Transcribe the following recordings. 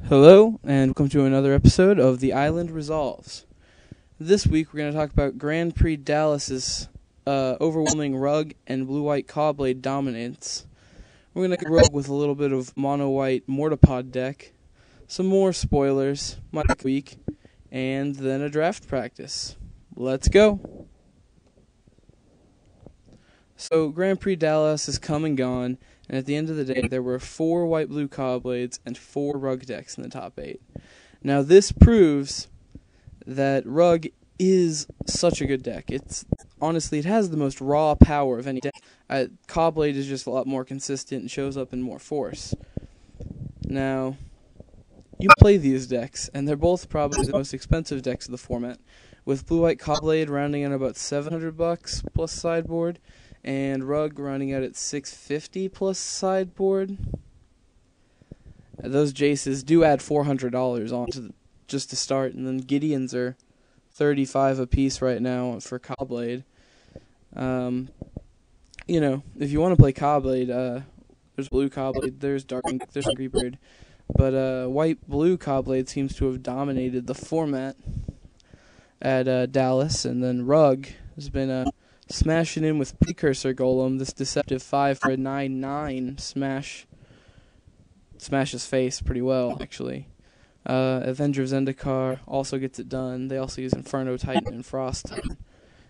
Hello, and welcome to another episode of The Island Resolves. This week we're going to talk about Grand Prix Dallas's overwhelming Rug and blue-white Cobblade dominance. We're going to rogue with a little bit of mono-white MORTAPOD deck, some more spoilers, my week, and then a draft practice. Let's go! So Grand Prix Dallas is come and gone, and at the end of the day, there were 4 white-blue Cobblades and 4 Rug decks in the top 8. Now, this proves that Rug is such a good deck. Honestly, it has the most raw power of any deck. Cobblade is just a lot more consistent and shows up in more force. Now, you play these decks, and they're both probably the most expensive decks of the format, with blue-white Cobblade rounding in about $700 plus sideboard, and Rug running out at $650 plus sideboard. Those Jaces do add $400 on just to start, and then Gideons are $35 a piece right now for Cobblade. If you want to play Cobblade, there's blue Cobblade, there's dark, there's Angry Bird, but white-blue Cobblade seems to have dominated the format at Dallas, and then Rug has been smashing in with Precursor Golem, this deceptive 5 for a 9/9 smashes face pretty well, actually. Avenger of Zendikar also gets it done. They also use Inferno Titan and Frost Titan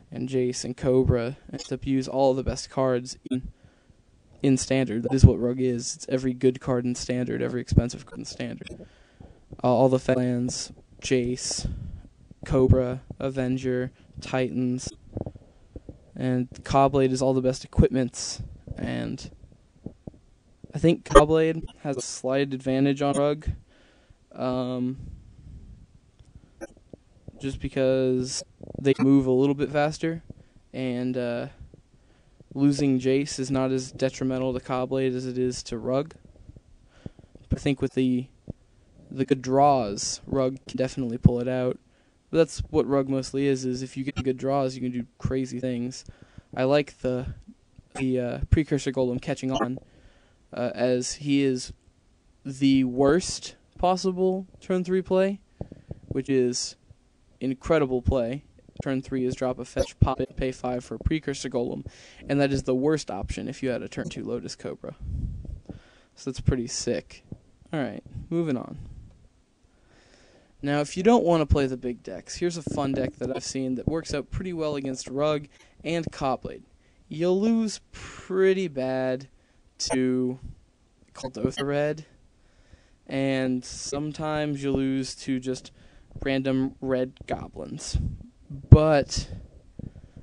and Jace and Cobra, and to use all the best cards in Standard. That is what Rug is. It's every good card in Standard, every expensive card in Standard. All the lands, Jace, Cobra, Avenger, Titans, and Cobblade is all the best equipments, and I think Cobblade has a slight advantage on Rug, just because they move a little bit faster, and losing Jace is not as detrimental to Cobblade as it is to Rug. But I think with the good draws, Rug can definitely pull it out. But that's what Rug mostly is if you get good draws, you can do crazy things. I like the Precursor Golem catching on, as he is the worst possible turn 3 play, which is incredible play. Turn 3 is drop a fetch, pop it, pay 5 for a Precursor Golem, and that is the worst option if you had a turn 2 Lotus Cobra. So that's pretty sick. Alright, moving on. Now, if you don't want to play the big decks, here's a fun deck that I've seen that works out pretty well against Rug and Cobblade. You'll lose pretty bad to Kuldotha Red, and sometimes you lose to just random red goblins. But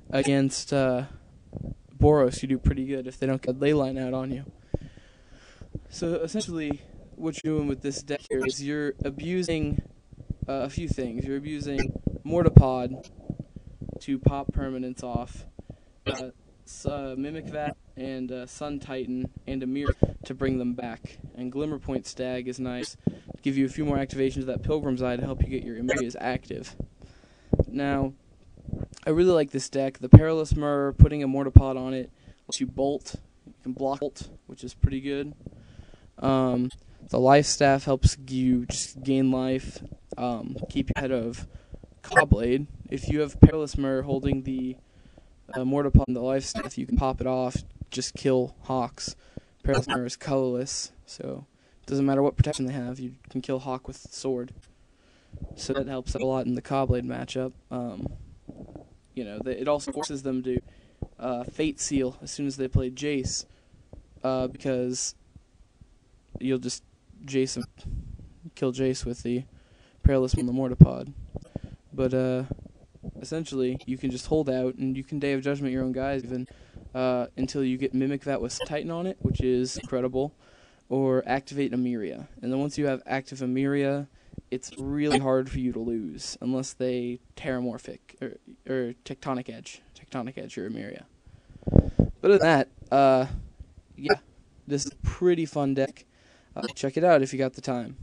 against Boros, you do pretty good if they don't get Leyline out on you. So essentially, what you're doing with this deck here is you're abusing a few things. You're abusing MORTAPOD to pop permanents off, Mimic Vat and Sun Titan and Amir to bring them back. And Glimmerpoint Stag is nice, give you a few more activations of that Pilgrim's Eye to help you get your Amirias active. Now, I really like this deck. The Perilous Mirror, putting a MORTAPOD on it, lets you bolt. You can block bolt, which is pretty good. The Life Staff helps you just gain life, keep you ahead of Cobblade. If you have Perilous Mirror holding the MORTAPOD and the Life Staff, you can pop it off, just kill Hawks. Perilous Mirror is colorless, so it doesn't matter what protection they have, you can kill Hawk with sword. So that helps out a lot in the Cobblade matchup. It also forces them to Fate Seal as soon as they play Jace, because you'll just kill Jace with the Perilous on the MORTAPOD. But essentially, you can just hold out, and you can Day of Judgment your own guys even until you get Mimic Vat with Titan on it, which is incredible, or activate Amiria. And then once you have active Amiria, it's really hard for you to lose unless they Terramorphic or Tectonic Edge your Amiria. But other than that, yeah, this is a pretty fun deck. Check it out if you got the time.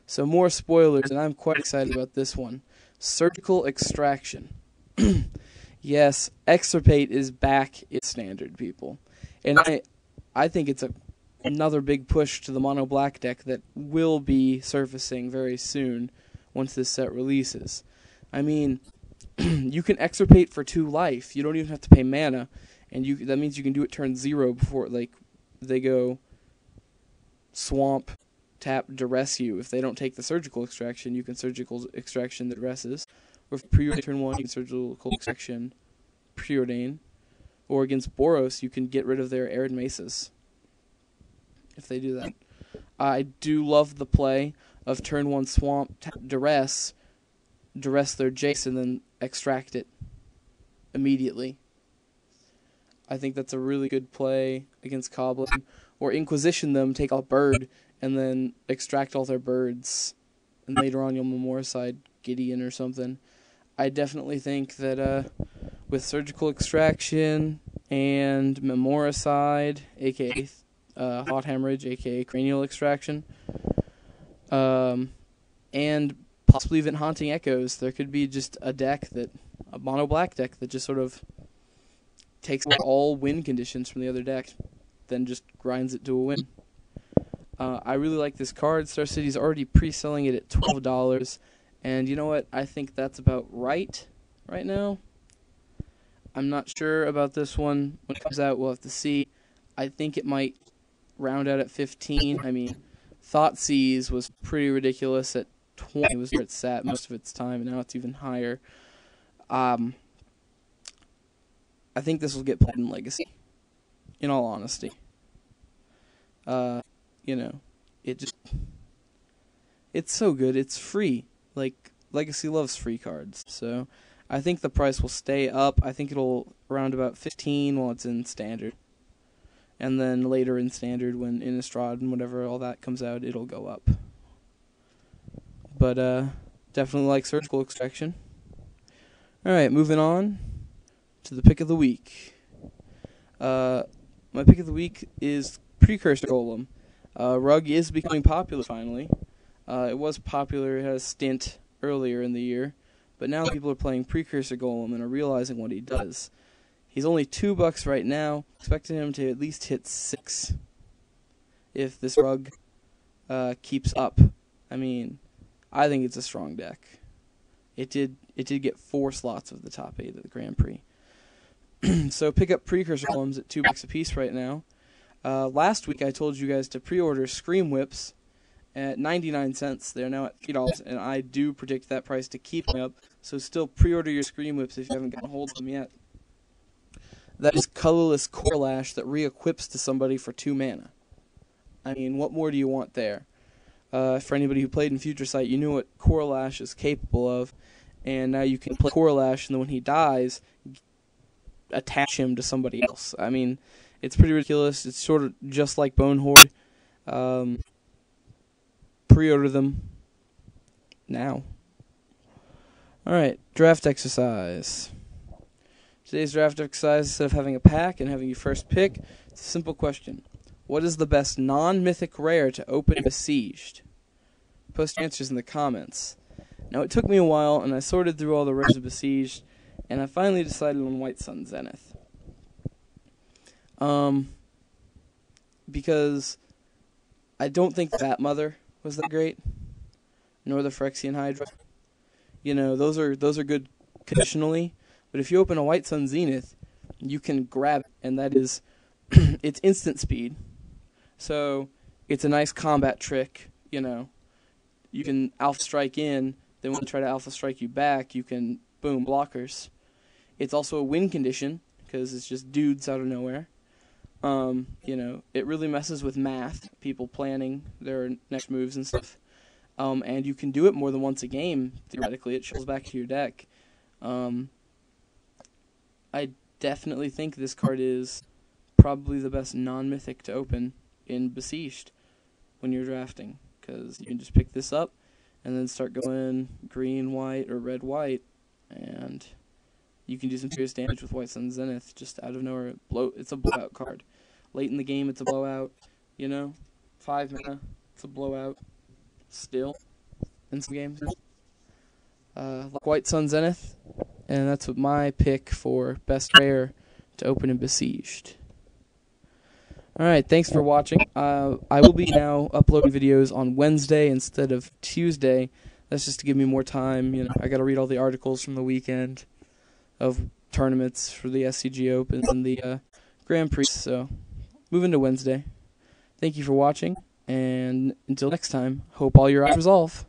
So more spoilers, and I'm quite excited about this one. Surgical Extraction. Yes, Extirpate is back in Standard, people. And I think it's a another big push to the mono black deck that will be surfacing very soon once this set releases. I mean, you can extirpate for 2 life. You don't even have to pay mana, and that means you can do it turn 0 before they go swamp, tap, duress you. If they don't take the surgical extraction, you can surgical extraction the duresses. Or if preordain turn 1, you can surgical extraction preordain. Or against Boros, you can get rid of their Arid Mesas if they do that. I do love the play of turn 1 swamp, tap, duress their Jace, and then extract it immediately. I think that's a really good play against Coblin. Or Inquisition them, take out bird, and then extract all their birds. And later on you'll Memoricide Gideon or something. I definitely think that with Surgical Extraction and Memoricide, aka Hot Hemorrhage, aka Cranial Extraction, and possibly even Haunting Echoes, there could be just a mono black deck that just sort of takes all win conditions from the other deck, then just grinds it to a win. I really like this card. Star City's already pre-selling it at $12, and you know what? I think that's about right now. I'm not sure about this one. When it comes out, we'll have to see. I think it might round out at 15. I mean, Thoughtseize was pretty ridiculous at 20. Was where it sat most of its time, and now it's even higher. I think this will get played in Legacy, in all honesty. It's so good. It's free. Like, Legacy loves free cards. So, I think the price will stay up. I think it'll round about 15 while it's in Standard. And then later in Standard, when Innistrad and whatever, all that comes out, it'll go up. But, definitely like Surgical Extraction. Alright, moving on to the pick of the week. My pick of the week is Precursor Golem. Rug is becoming popular finally. It was popular, it had a stint earlier in the year, but now people are playing Precursor Golem and are realizing what he does. He's only $2 right now, expecting him to at least hit 6 if this Rug keeps up. I mean, I think it's a strong deck. It did get 4 slots of the top 8 of the Grand Prix. So pick up Precursor Golems at $2 a piece right now. Last week I told you guys to pre-order Scream Whips at 99 cents. They're now at $3, and I do predict that price to keep going up. So still pre-order your Scream Whips if you haven't gotten a hold of them yet. That is colorless Core Lash that re-equips to somebody for 2 mana. I mean, what more do you want there? For anybody who played in Future Sight, you knew what Core Lash is capable of, and now you can play Core Lash, and then when he dies, attach him to somebody else. I mean, it's pretty ridiculous. It's sort of just like Bone Horde. Pre-order them now. Alright, draft exercise. Today's draft exercise, instead of having a pack and having you first pick, it's a simple question. What is the best non-mythic rare to open Besieged? Post your answers in the comments. Now, it took me a while, and I sorted through all the rares of Besieged, and I finally decided on White Sun Zenith. Because I don't think Bat Mother was that great, nor the Phyrexian Hydra. You know, those are good conditionally, but if you open a White Sun Zenith, you can grab it, and that is, it's instant speed. So, it's a nice combat trick, you know. You can Alpha Strike in, then when they try to Alpha Strike you back, you can, boom, blockers. It's also a win condition, because it's just dudes out of nowhere. You know, it really messes with math, people planning their next moves and stuff. And you can do it more than once a game, theoretically. It shuffles back to your deck. I definitely think this card is probably the best non-mythic to open in Besieged when you're drafting, because you can just pick this up and then start going green, white, or red, white, and you can do some serious damage with White Sun Zenith just out of nowhere. It's a blowout card. Late in the game, it's a blowout. You know, 5 mana, it's a blowout. Still, in some games. Like White Sun Zenith, and that's what my pick for best rare to open in Besieged. Alright, thanks for watching. I will be now uploading videos on Wednesday instead of Tuesday. That's just to give me more time. I gotta read all the articles from the weekend of tournaments for the SCG Open and the Grand Prix. So, moving to Wednesday. Thank you for watching, and until next time, hope all your eyes resolve.